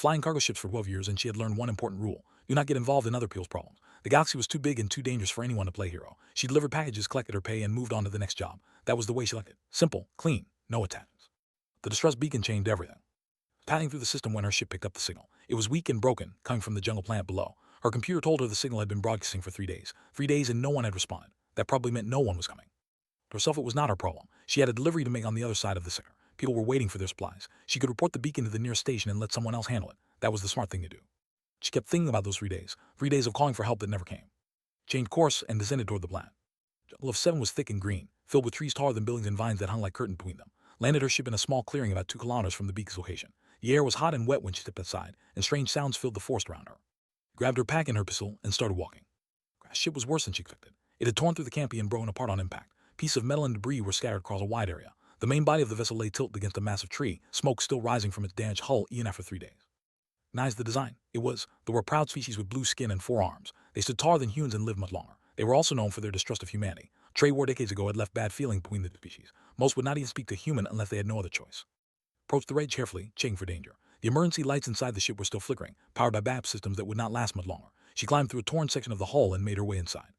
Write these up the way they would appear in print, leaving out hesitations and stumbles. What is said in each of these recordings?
flying cargo ships for 12 years, and she had learned one important rule: do not get involved in other people's problems. The galaxy was too big and too dangerous for anyone to play hero. She delivered packages, collected her pay, and moved on to the next job. That was the way she liked it. Simple, clean, no attachments. The distress beacon changed everything. Paddling through the system when her ship picked up the signal. It was weak and broken, coming from the jungle planet below. Her computer told her the signal had been broadcasting for 3 days. 3 days and no one had responded. That probably meant no one was coming. To herself, it was not her problem. She had a delivery to make on the other side of the sector. People were waiting for their supplies. She could report the beacon to the nearest station and let someone else handle it. That was the smart thing to do. She kept thinking about those 3 days. 3 days of calling for help that never came. Changed course and descended toward the planet. The jungle of 7 was thick and green, filled with trees taller than buildings and vines that hung like curtain between them. Landed her ship in a small clearing about 2 kilometers from the beacon's location. The air was hot and wet when she stepped outside, and strange sounds filled the forest around her. Grabbed her pack and her pistol and started walking. The ship was worse than she expected. It had torn through the canopy and broken apart on impact. Pieces of metal and debris were scattered across a wide area. The main body of the vessel lay tilted against a massive tree, smoke still rising from its damaged hull even after 3 days. Recognized the design. They were a proud species with blue skin and 4 arms. They stood taller than humans and lived much longer. They were also known for their distrust of humanity. A trade war decades ago had left bad feeling between the two species. Most would not even speak to a human unless they had no other choice. Approached the wreckage carefully, checking for danger. The emergency lights inside the ship were still flickering, powered by backup systems that would not last much longer. She climbed through a torn section of the hull and made her way inside.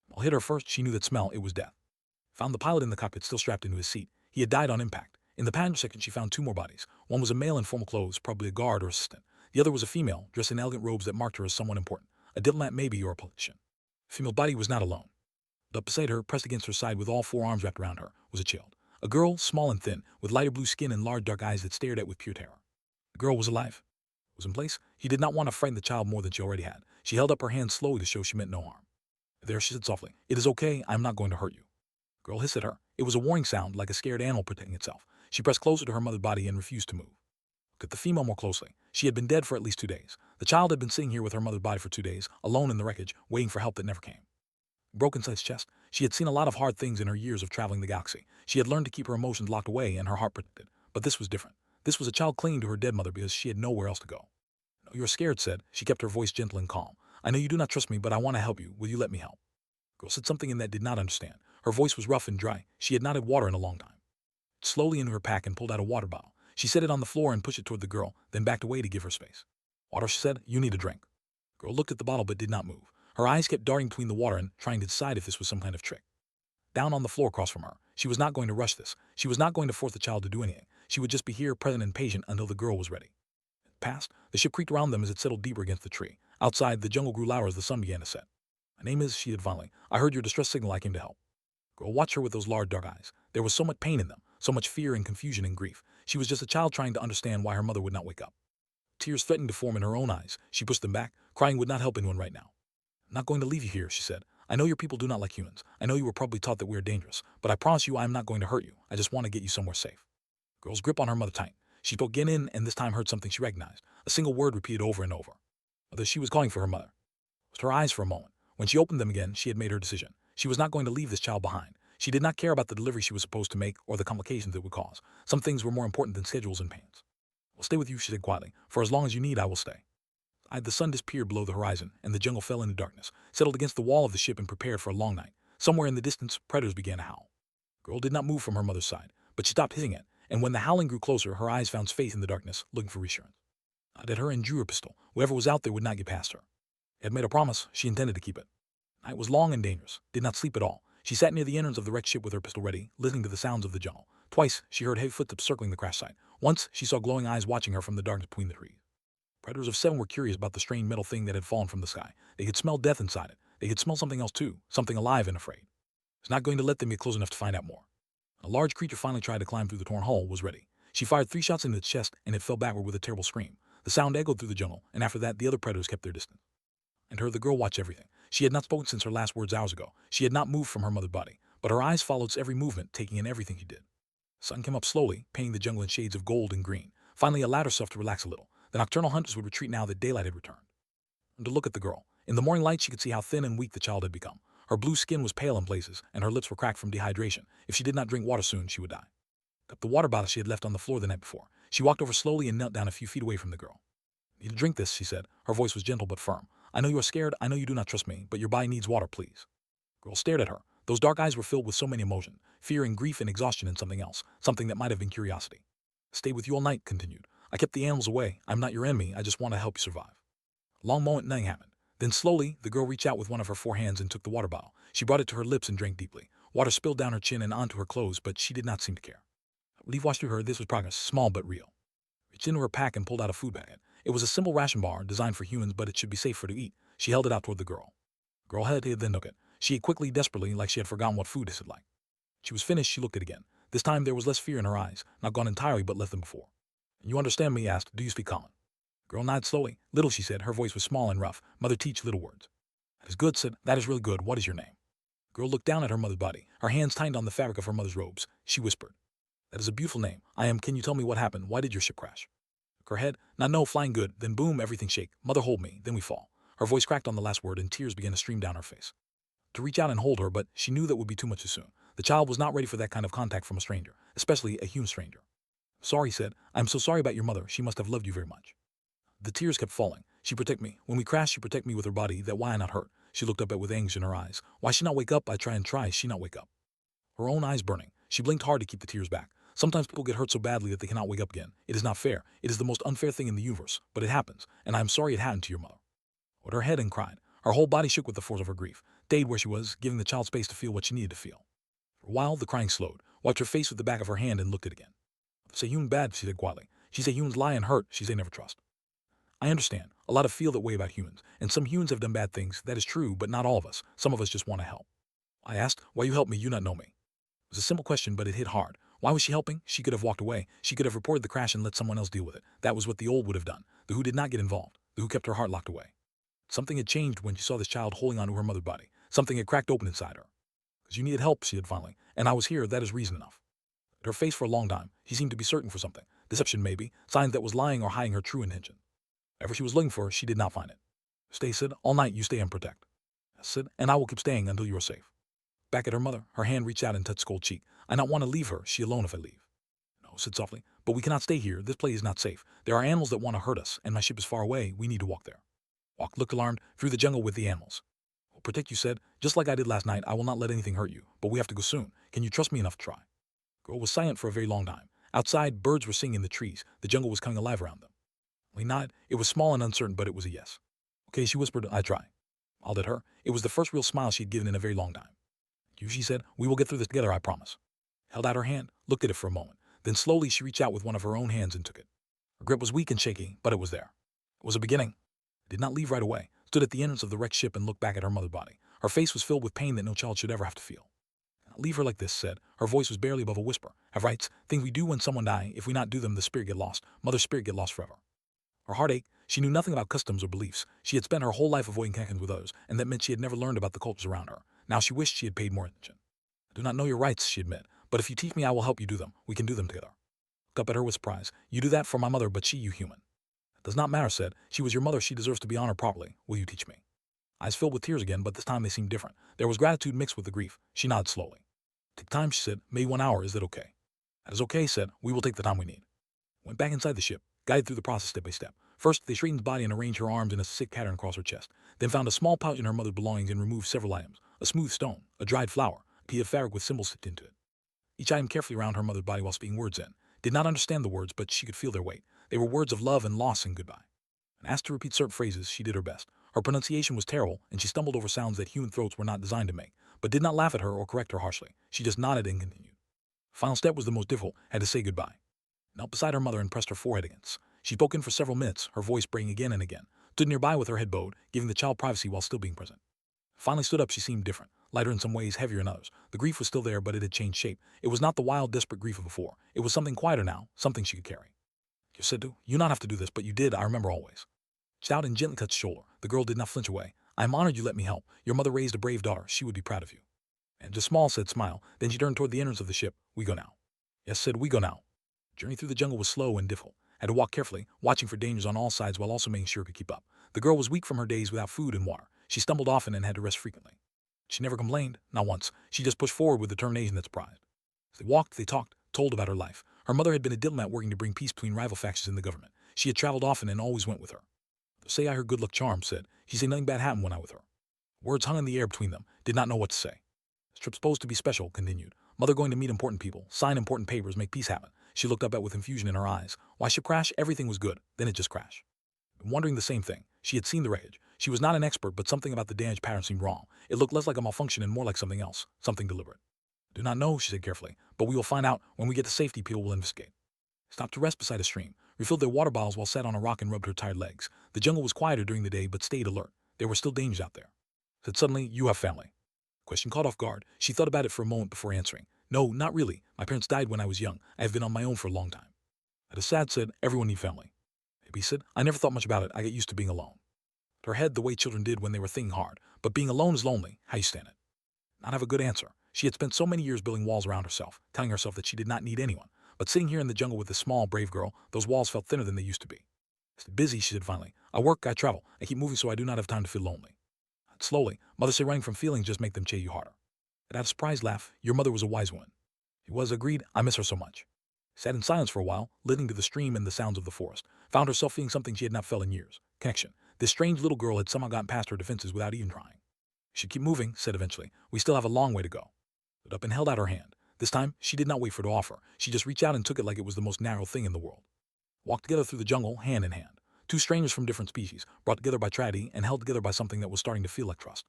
While it hit her first, she knew that smell. It was death. Found the pilot in the cockpit still strapped into his seat. He had died on impact. In the passenger section, she found 2 more bodies. One was a male in formal clothes, probably a guard or assistant. The other was a female, dressed in elegant robes that marked her as someone important. A diplomat maybe, or a politician. The female body was not alone. Up beside her, pressed against her side with all 4 arms wrapped around her, was a child. A girl, small and thin, with lighter blue skin and large dark eyes that stared at with pure terror. The girl was alive. Was in place. He did not want to frighten the child more than she already had. She held up her hand slowly to show she meant no harm. There, she said softly, "It is okay, I am not going to hurt you." The girl hissed at her. It was a warning sound, like a scared animal protecting itself. She pressed closer to her mother's body and refused to move. Looked at the female more closely. She had been dead for at least 2 days. The child had been sitting here with her mother's body for 2 days, alone in the wreckage, waiting for help that never came. Broke inside his chest. She had seen a lot of hard things in her years of traveling the galaxy. She had learned to keep her emotions locked away and her heart protected. But this was different. This was a child clinging to her dead mother because she had nowhere else to go. "No, you are scared," said. She kept her voice gentle and calm. "I know you do not trust me, but I want to help you. Will you let me help?" The girl said something in that did not understand. Her voice was rough and dry. She had not had water in a long time. Slowly into her pack and pulled out a water bottle. She set it on the floor and pushed it toward the girl, then backed away to give her space. "Water," she said. "You need a drink." The girl looked at the bottle but did not move. Her eyes kept darting between the water and trying to decide if this was some kind of trick. Down on the floor across from her. She was not going to rush this. She was not going to force the child to do anything. She would just be here, present and patient, until the girl was ready. It passed. The ship creaked around them as it settled deeper against the tree. Outside, the jungle grew louder as the sun began to set. "My name is," she said finally. "I heard your distress signal. I came to help." The girl watched her with those large dark eyes. There was so much pain in them, so much fear and confusion and grief. She was just a child trying to understand why her mother would not wake up. Tears threatened to form in her own eyes. She pushed them back. Crying would not help anyone right now. "I'm not going to leave you here," she said. "I know your people do not like humans. I know you were probably taught that we are dangerous. But I promise you I am not going to hurt you. I just want to get you somewhere safe." The girl's grip on her mother tightened. She spoke again in, and this time heard something she recognized. A single word repeated over and over. Mother, she was calling for her mother. Closed her eyes for a moment. When she opened them again, she had made her decision. She was not going to leave this child behind. She did not care about the delivery she was supposed to make or the complications it would cause. Some things were more important than schedules and pains. "I'll stay with you," she said quietly. "For as long as you need, I will stay." The sun disappeared below the horizon, and the jungle fell into darkness, settled against the wall of the ship and prepared for a long night. Somewhere in the distance, predators began to howl. The girl did not move from her mother's side, but she stopped hissing it, and when the howling grew closer, her eyes found space in the darkness, looking for reassurance. Nodded at her and drew her pistol. Whoever was out there would not get past her. Had made a promise, she intended to keep it. The night was long and dangerous. Did not sleep at all. She sat near the entrance of the wrecked ship with her pistol ready, listening to the sounds of the jungle. Twice, she heard heavy footsteps circling the crash site. Once, she saw glowing eyes watching her from the darkness between the trees. Predators of 7 were curious about the strange metal thing that had fallen from the sky. They could smell death inside it. They could smell something else too, something alive and afraid. It's not going to let them get close enough to find out more. A large creature finally tried to climb through the torn hull, was ready. She fired 3 shots into its chest, and it fell backward with a terrible scream. The sound echoed through the jungle, and after that, the other predators kept their distance. And her, the girl watched everything. She had not spoken since her last words hours ago. She had not moved from her mother's body, but her eyes followed its every movement, taking in everything she did. The sun came up slowly, painting the jungle in shades of gold and green. Finally, allowed herself to relax a little. The nocturnal hunters would retreat now that daylight had returned. And to look at the girl. In the morning light, she could see how thin and weak the child had become. Her blue skin was pale in places, and her lips were cracked from dehydration. If she did not drink water soon, she would die. Up the water bottle she had left on the floor the night before. She walked over slowly and knelt down a few feet away from the girl. "You need to drink this," she said. Her voice was gentle but firm. "I know you are scared, I know you do not trust me, but your body needs water, please." The girl stared at her. Those dark eyes were filled with so many emotions, fear and grief and exhaustion and something else, something that might have been curiosity. "Stay with you all night," continued. I kept the animals away. I'm not your enemy. I just want to help you survive. A long moment, nothing happened. Then slowly, the girl reached out with one of her 4 hands and took the water bottle. She brought it to her lips and drank deeply. Water spilled down her chin and onto her clothes, but she did not seem to care. Relief washed through her. This was progress, small but real. Reached into her pack and pulled out a food bag. It was a simple ration bar designed for humans, but it should be safe for to eat. She held it out toward the girl. Girl hesitated, then took it. She ate quickly, desperately, like she had forgotten what food tasted like. She was finished. She looked at it again. This time there was less fear in her eyes, not gone entirely, but less than before. You understand me? He asked. Do you speak common? Girl nodded slowly. Little, she said. Her voice was small and rough. Mother teach little words. That is good, said. That is really good. What is your name? Girl looked down at her mother's body. Her hands tightened on the fabric of her mother's robes. She whispered. That is a beautiful name. I am. Can you tell me what happened? Why did your ship crash? Her head. Not no, flying good. Then boom, everything shake. Mother hold me. Then we fall. Her voice cracked on the last word and tears began to stream down her face. To reach out and hold her, but she knew that would be too much too soon. The child was not ready for that kind of contact from a stranger, especially a human stranger. Sorry, said. I'm so sorry about your mother. She must have loved you very much. The tears kept falling. She protect me. When we crashed, she protect me with her body. That why I not hurt. She looked up at with anguish in her eyes. Why she not wake up? I try, she not wake up. Her own eyes burning. She blinked hard to keep the tears back. Sometimes people get hurt so badly that they cannot wake up again. It is not fair. It is the most unfair thing in the universe, but it happens, and I am sorry it happened to your mother. With her head and cried. Her whole body shook with the force of her grief. Stayed where she was, giving the child space to feel what she needed to feel. For a while, the crying slowed. Wiped her face with the back of her hand and looked at it again. Say human bad, she said quietly. She say humans lie and hurt, she say never trust. I understand. A lot of feel that way about humans, and some humans have done bad things. That is true, but not all of us. Some of us just want to help. I asked, why you help me? You not know me. It was a simple question, but it hit hard. Why was she helping? She could have walked away. She could have reported the crash and let someone else deal with it. That was what the old would have done. The who did not get involved. The who kept her heart locked away. Something had changed when she saw this child holding onto her mother's body. Something had cracked open inside her. Because you needed help, she said finally, and I was here. That is reason enough. Her face for a long time. She seemed to be searching for something. Deception maybe. Signs that was lying or hiding her true intention. Whatever she was looking for, she did not find it. Stay, said. All night you stay and protect. I said, and I will keep staying until you are safe. Back at her mother, her hand reached out and touched cold cheek. I not want to leave her. She alone if I leave. No, said softly. But we cannot stay here. This place is not safe. There are animals that want to hurt us, and my ship is far away. We need to walk there. Walk, looked alarmed, through the jungle with the animals. I'll protect you, said. Just like I did last night, I will not let anything hurt you. But we have to go soon. Can you trust me enough to try? Girl was silent for a very long time. Outside, birds were singing in the trees. The jungle was coming alive around them. He nodded. It was small and uncertain, but it was a yes. Okay, she whispered, I try. I'll at her. It was the first real smile she had given in a very long time. You, she said, we will get through this together, I promise. Held out her hand, looked at it for a moment. Then slowly she reached out with one of her own hands and took it. Her grip was weak and shaky, but it was there. It was a beginning. Did not leave right away. Stood at the entrance of the wrecked ship and looked back at her mother's body. Her face was filled with pain that no child should ever have to feel. Leave her like this, said. Her voice was barely above a whisper. Have rights, things we do when someone die. If we not do them, the spirit get lost. Mother's spirit get lost forever. Her heart ached. She knew nothing about customs or beliefs. She had spent her whole life avoiding connections with others, and that meant she had never learned about the cultures around her. Now she wished she had paid more attention. I do not know your rights, she admitted, but if you teach me, I will help you do them. We can do them together. Looked up at her with surprise. You do that for my mother, but she, you human. It does not matter, said. She was your mother. She deserves to be honored properly. Will you teach me? Eyes filled with tears again, but this time they seemed different. There was gratitude mixed with the grief. She nodded slowly. Take time, she said. Maybe 1 hour. Is that okay? That is okay, said. We will take the time we need. Went back inside the ship, guided through the process step by step. First, they straightened the body and arranged her arms in a sick pattern across her chest. Then found a small pouch in her mother's belongings and removed several items. A smooth stone, a dried flower, a piece of fabric with symbols stitched into it. Each item carefully around her mother's body while speaking words in. Did not understand the words, but she could feel their weight. They were words of love and loss and goodbye. And asked to repeat certain phrases, she did her best. Her pronunciation was terrible, and she stumbled over sounds that human throats were not designed to make, but did not laugh at her or correct her harshly. She just nodded and continued. Final step was the most difficult, had to say goodbye. Knelt beside her mother and pressed her forehead against. She spoke in for several minutes, her voice breaking again and again. Stood nearby with her head bowed, giving the child privacy while still being present. Finally stood up, she seemed different, lighter in some ways, heavier in others. The grief was still there, but it had changed shape. It was not the wild, desperate grief of before. It was something quieter now, something she could carry. You said to, you not have to do this, but you did, I remember always. Shout and gently touched shoulder. The girl did not flinch away. I am honored you let me help. Your mother raised a brave daughter. She would be proud of you. And just small, said smile. Then she turned toward the entrance of the ship. We go now. Yes, said we go now. Journey through the jungle was slow and difficult. Had to walk carefully, watching for dangers on all sides while also making sure it could keep up. The girl was weak from her days without food and water. She stumbled often and had to rest frequently. She never complained, not once. She just pushed forward with determination that surprised. As they walked, they talked, told about her life. Her mother had been a diplomat working to bring peace between rival factions in the government. She had traveled often and always went with her. Say I heard good luck charms, said. She said nothing bad happened when I with her. Words hung in the air between them. Did not know what to say. This trip supposed to be special, continued. Mother going to meet important people, sign important papers, make peace happen. She looked up at with confusion in her eyes. Why ship crash? Everything was good. Then it just crashed. Wondering the same thing. She had seen the wreckage. She was not an expert, but something about the damage pattern seemed wrong. It looked less like a malfunction and more like something else. Something deliberate. Do not know, she said carefully, but we will find out. When we get to safety, people will investigate. Stopped to rest beside a stream, refilled their water bottles while sat on a rock and rubbed her tired legs. The jungle was quieter during the day, but stayed alert. There were still dangers out there. Said suddenly, you have family. Question caught off guard. She thought about it for a moment before answering. No, not really. My parents died when I was young. I have been on my own for a long time. At a sad said, everyone need family. Maybe said, I never thought much about it. I get used to being alone. Her head the way children did when they were thinking hard. But being alone is lonely. How you stand it? Not have a good answer. She had spent so many years building walls around herself, telling herself that she did not need anyone. But sitting here in the jungle with this small, brave girl, those walls felt thinner than they used to be. Busy, she said finally. I work, I travel. I keep moving so I do not have time to feel lonely. Slowly, mother said running from feelings just make them chase you harder. It had a surprised laugh. Your mother was a wise woman. He was agreed. I miss her so much. Sat in silence for a while, listening to the stream and the sounds of the forest. Found herself feeling something she had not felt in years. Connection. This strange little girl had somehow gotten past her defenses without even trying. Should keep moving, said eventually. We still have a long way to go. Stood up and held out her hand. This time, she did not wait for it to offer. She just reached out and took it like it was the most natural thing in the world. Walked together through the jungle, hand in hand. Two strangers from different species, brought together by tragedy and held together by something that was starting to feel like trust.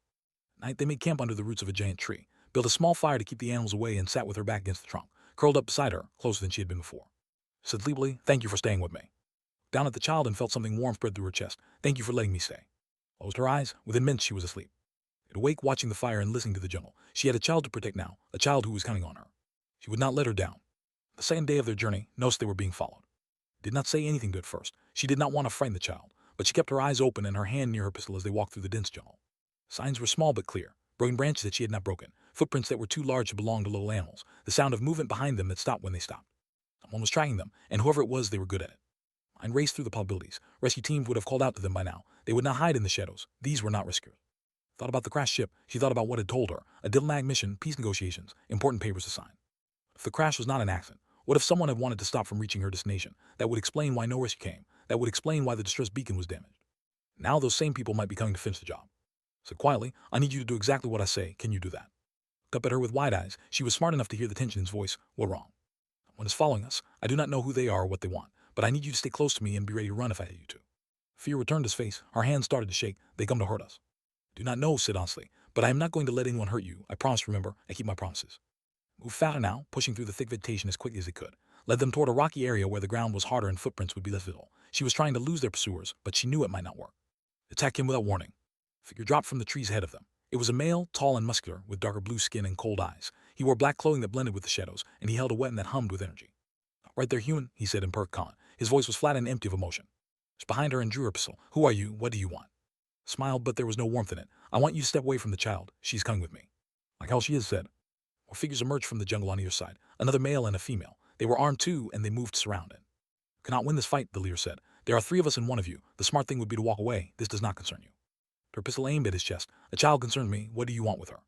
At night, they made camp under the roots of a giant tree, built a small fire to keep the animals away and sat with her back against the trunk, curled up beside her, closer than she had been before. Said sleepily, thank you for staying with me. Down at the child and felt something warm spread through her chest. Thank you for letting me stay. Closed her eyes. Within minutes, she was asleep. Awake, watching the fire and listening to the jungle. She had a child to protect now, a child who was counting on her. She would not let her down. The second day of their journey, noticed they were being followed. Did not say anything to it first. She did not want to frighten the child, but she kept her eyes open and her hand near her pistol as they walked through the dense jungle. Signs were small but clear. Broken branches that she had not broken. Footprints that were too large to belong to little animals. The sound of movement behind them that stopped when they stopped. Someone was tracking them, and whoever it was, they were good at it. Mind raced through the possibilities. Rescue teams would have called out to them by now. They would not hide in the shadows. These were not rescuers. Thought about the crashed ship. She thought about what had told her. A diplomatic mission, peace negotiations, important papers to sign. If the crash was not an accident, what if someone had wanted to stop from reaching her destination? That would explain why no rescue came. That would explain why the distress beacon was damaged. Now those same people might be coming to finish the job. Said quietly, I need you to do exactly what I say. Can you do that? Looked up at her with wide eyes. She was smart enough to hear the tension in his voice. What wrong? Someone is following us. I do not know who they are or what they want, but I need you to stay close to me and be ready to run if I need you to. Fear returned to his face. Her hands started to shake. They come to hurt us. Do not know, said honestly, but I am not going to let anyone hurt you. I promise, remember, I keep my promises. Moved faster now, pushing through the thick vegetation as quickly as they could. Led them toward a rocky area where the ground was harder and footprints would be less visible. She was trying to lose their pursuers, but she knew it might not work. Attack came without warning. Figure dropped from the trees ahead of them. It was a male, tall and muscular, with darker blue skin and cold eyes. He wore black clothing that blended with the shadows, and he held a weapon that hummed with energy. Right there, human, he said in perfect calm. His voice was flat and empty of emotion. He was behind her and drew her pistol. Who are you? What do you want? Smiled, but there was no warmth in it. I want you to step away from the child. She's coming with me. Like hell she is, said. More figures emerged from the jungle on either side. Another male and a female. They were armed too, and they moved to surround it. Cannot win this fight, the leader said. There are 3 of us and 1 of you. The smart thing would be to walk away. This does not concern you. Her pistol aimed at his chest. A child concerns me. What do you want with her?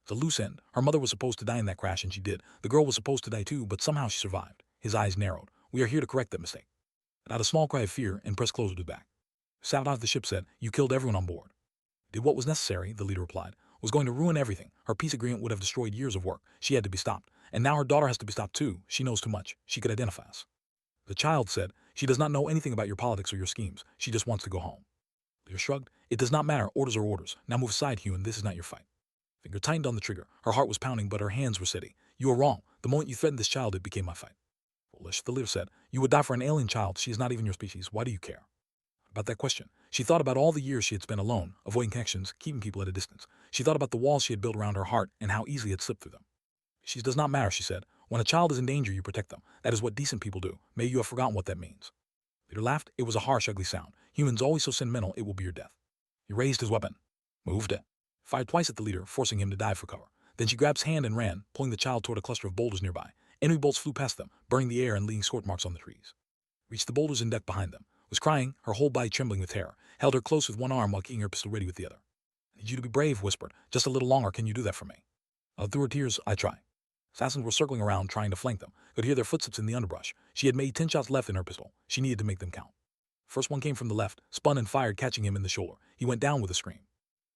It's a loose end. Her mother was supposed to die in that crash, and she did. The girl was supposed to die too, but somehow she survived. His eyes narrowed. We are here to correct that mistake. Without a small cry of fear, and pressed closer to his back. Sabotage the ship said, you killed everyone on board. Did what was necessary, the leader replied. Was going to ruin everything. Her peace agreement would have destroyed years of work. She had to be stopped. And now her daughter has to be stopped too. She knows too much. She could identify us. The child said, she does not know anything about your politics or your schemes. She just wants to go home. The leader shrugged. It does not matter. Orders are orders. Now move aside, human. This is not your fight. Finger tightened on the trigger. Her heart was pounding, but her hands were steady. You are wrong. The moment you threatened this child, it became my fight. Foolish, the leader said. You would die for an alien child. She is not even your species. Why do you care? About that question. She thought about all the years she had spent alone, avoiding connections, keeping people at a distance. She thought about the walls she had built around her heart and how easily it slipped through them. She does not matter, she said. When a child is in danger, you protect them. That is what decent people do. Maybe you have forgotten what that means. Leader laughed. It was a harsh, ugly sound. Humans always so sentimental, it will be your death. He raised his weapon. Moved it. Fired twice at the leader, forcing him to dive for cover. Then she grabbed his hand and ran, pulling the child toward a cluster of boulders nearby. Enemy bolts flew past them, burning the air and leaving scorch marks on the trees. Reached the boulders and ducked behind them. Was crying, her whole body trembling with terror. Held her close with one arm while keeping her pistol ready with the other. I need you to be brave, whispered. Just a little longer, can you do that for me? Through her tears, I try. Assassins were circling around, trying to flank them. Could hear their footsteps in the underbrush. She had made 10 shots left in her pistol. She needed to make them count. First one came from the left, spun and fired, catching him in the shoulder. He went down with a scream.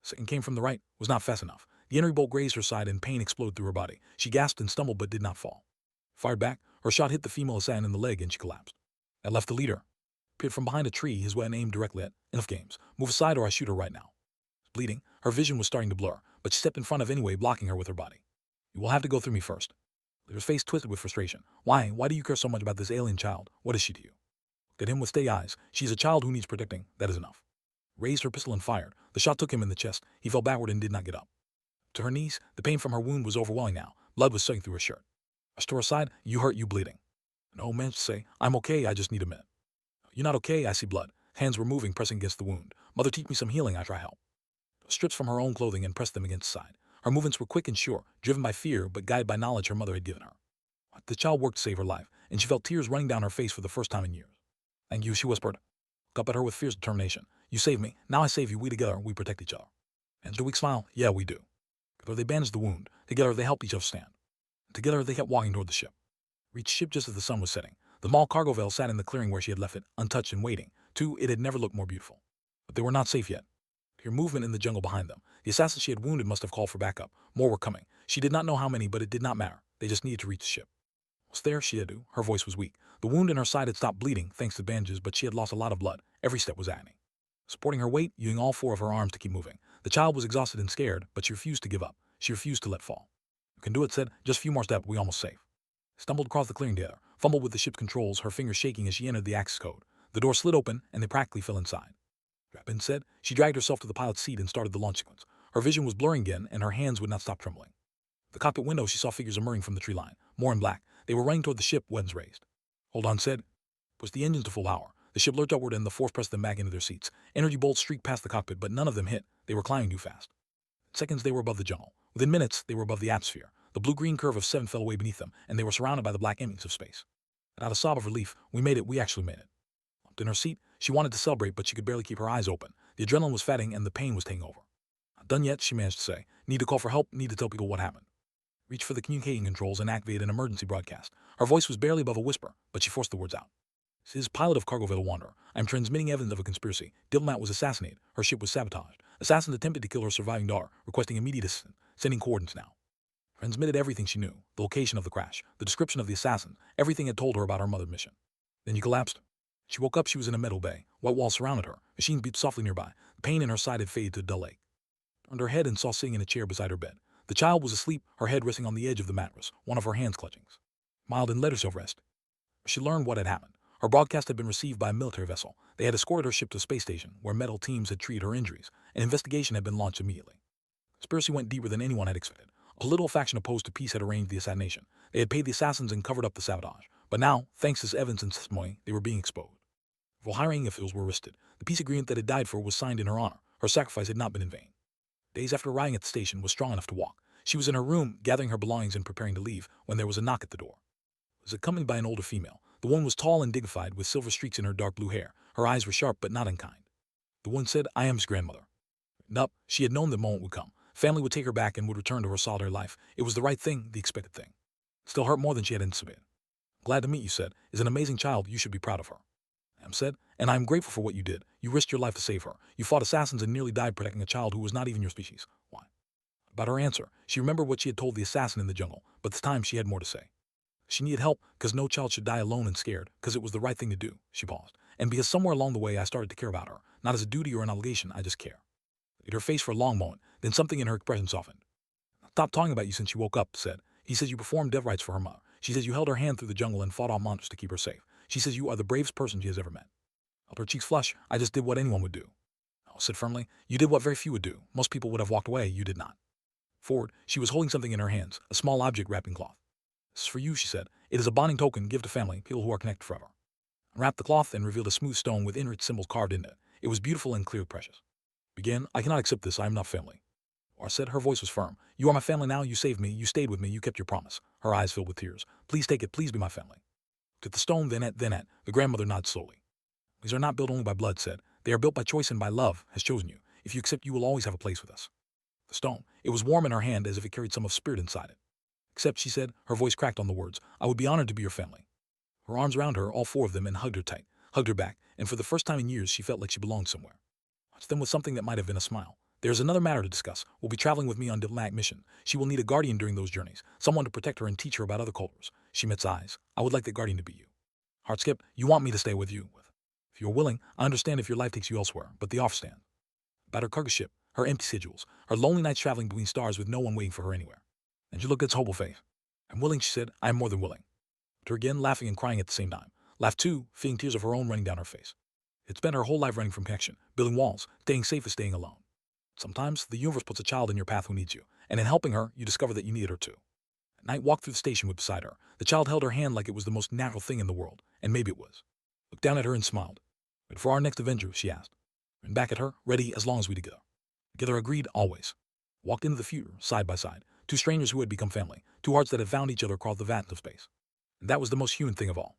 Second came from the right, was not fast enough. The enemy bolt grazed her side and pain exploded through her body. She gasped and stumbled but did not fall. Fired back, Her shot hit the female assassin in the leg and she collapsed. That left the leader. Appeared from behind a tree, his weapon aimed directly at. Enough games. Move aside or I shoot her right now. Bleeding, her vision was starting to blur, but she stepped in front of anyway, blocking her with her body. You will have to go through me first. Leader's face twisted with frustration. Why? Why do you care so much about this alien child? What is she to you? Looked at him with steady eyes. She's a child who needs protecting. That is enough. Raised her pistol and fired. The shot took him in the chest. He fell backward and did not get up. To her knees, the pain from her wound was overwhelming now. Blood was soaking through her shirt. Rushed to her side. You hurt, you bleeding. No, man, say, I'm okay, I just need a minute. You're not okay, I see blood. Hands were moving, pressing against the wound. Mother, teach me some healing, I try help. Strips from her own clothing and pressed them against the side. Her movements were quick and sure, driven by fear, but guided by knowledge her mother had given her. The child worked to save her life, and she felt tears running down her face for the first time in years. Thank you, she whispered. Looked up at her with fierce determination. You saved me. Now I save you. We together, we protect each other. And a weak smile. Yeah, we do. Together they bandaged the wound. Together they helped each other stand. And together they kept walking toward the ship. Reached ship just as the sun was setting. The small cargo vessel sat in the clearing where she had left it, untouched and waiting. Too, it had never looked more beautiful. But they were not safe yet. Her movement in the jungle behind them. The assassins she had wounded must have called for backup. More were coming. She did not know how many, but it did not matter. They just needed to reach the ship. Was there, she had to. Her voice was weak. The wound in her side had stopped bleeding, thanks to bandages, but she had lost a lot of blood. Every step was agony. Supporting her weight, using all four of her arms to keep moving. The child was exhausted and scared, but she refused to give up. She refused to let fall. You can do it, said. Just a few more steps, we almost safe. Stumbled across the clearing together, fumbled with the ship's controls, her fingers shaking as she entered the access code. The door slid open, and they practically fell inside. Strap in, said. She dragged herself to the pilot's seat and started the launch sequence. Her vision was blurring again, and her hands would not stop trembling. The cockpit window, she saw figures emerging from the tree line, more in black. They were running toward the ship, weapons raised. Hold on, said. Pushed the engines to full power. The ship lurched upward and the force pressed them back into their seats. Energy bolts streaked past the cockpit, but none of them hit. They were climbing too fast. In seconds, they were above the jungle. Within minutes, they were above the atmosphere. The blue-green curve of 7 fell away beneath them, and they were surrounded by the black emptiness of space. Without a sob of relief, we made it, we actually made it. Lumped in her seat, she wanted to celebrate, but she could barely keep her eyes open. The adrenaline was fatting, and the pain was taking over. Not done yet, she managed to say. Need to call for help, need to tell people what happened. Reached for the communicating controls and activated an emergency broadcast. Her voice was barely above a whisper, but she forced the words out. This is pilot of cargo vessel Wanderer. I am transmitting evidence of a conspiracy. Diplomat was assassinated. Her ship was sabotaged. Assassins attempted to kill her surviving daughter, requesting immediate assistance, sending coordinates now. Transmitted everything she knew, the location of the crash, the description of the assassin, everything had told her about her mother's mission. Then you collapsed. She woke up, she was in a metal bay. White walls surrounded her. Machines beeped softly nearby. The pain in her side had faded to a dull ache. Turned her head and saw sitting in a chair beside her bed. The child was asleep, her head resting on the edge of the mattress, one of her hands clutching. Smiled and let herself rest. She learned what had happened. Her broadcast had been received by a military vessel. They had escorted her ship to a space station, where medical teams had treated her injuries. An investigation had been launched immediately. The conspiracy went deeper than anyone had expected. A political faction opposed to peace had arranged the assassination. They had paid the assassins and covered up the sabotage. But now, thanks to this evidence and testimony, they were being exposed. For hiring officials were arrested. The peace agreement that had died for her was signed in her honor. Her sacrifice had not been in vain. Days after arriving at the station, was strong enough to walk. She was in her room, gathering her belongings and preparing to leave, when there was a knock at the door. It was accompanied by an older female. The woman was tall and dignified, with silver streaks in her dark blue hair. Her eyes were sharp but not unkind. The woman said, I am his grandmother. Nope, she had known the moment would come. Family would take her back and would return to her solitary life. It was the right thing, the expected thing. It still hurt more than she had anticipated. Glad to meet you, said. Is an amazing child, you should be proud of her. Am said, and I am grateful for what you did. You risked your life to save her. You fought assassins and nearly died protecting a child who was not even your species. Why? About her answer, she remembered what she had told the assassin in the jungle, but this time she had more to say. She needed help, because no child should die alone and scared, because it was the right thing to do. She paused. And because somewhere along the way I started to care about her. Not as a duty or an obligation, I just care. Looked at her face for a long moment, then something in her expression softened. Stopped talking about you since you woke up, said. He says you performed death rites for her mother. She says you held her hand through the jungle and fought off monsters to keep her safe. She says you are the bravest person she has ever met. Felt her cheeks flush. I just did what anyone would do. I said firmly, you did what very few would do. Most people would have walked away, you did not. Forward, she was holding something in her hands, a small object wrapped in cloth. This is for you, she said. It is a bonding token, give to family, people who are connected forever. Unwrapped the cloth and revealed a smooth stone with enriched symbols carved into it. It was beautiful and clear precious. Begin, I cannot accept this, I am not family. Or said, her voice was firm. You are my family now, you saved me, you stayed with me, you kept your promise. Her eyes filled with tears. Please take it, please be my family. To the stone, then at, the grandmother nodded slowly. These are not built only by blood, said. They are built by choice and by love, has chosen you. If you accept, you will always have a place with us. The stone, it was warm in her hand as if it carried some of spirit inside it. Accept, she said, her voice cracked on the words. I would be honored to be your family. Her arms around her, all four of them, and hugged her tight, hugged her back, and for the first time in years she felt like she belonged somewhere. Watched them with something that might have been a smile. There's another matter to discuss. We'll be traveling with me on diplomatic mission. She will need a guardian during those journeys, someone to protect her and teach her about other cultures. She met eyes. I would like that guardian to be you. Heartskip, you want me to stay with you. If you're willing, I understand if your life takes you elsewhere, but the offer stands. About her cargo ship, her empty schedules, her lonely nights traveling between stars with no one waiting for her anywhere. And she looked at his hopeful face. I'm willing, she said. I am more than willing. To her again, laughing and crying at the same time. Laughed too, feeling tears of her own running down her face. It's been her whole life running from connection, building walls, staying safe as staying alone. Sometimes the universe puts a child in your path who needs you, and in helping her, you discover that you needed her too. Knight walked through the station with beside her. The child held her hand like it was the most natural thing in the world, and maybe it was. Looked down at her and smiled. But for our next adventure, she asked. And back at her, ready as long as we together. Together agreed, always. Walked into the future, side by side. Two strangers who had become family. Two hearts that had found each other across the vast of space. And that was the most human thing of all.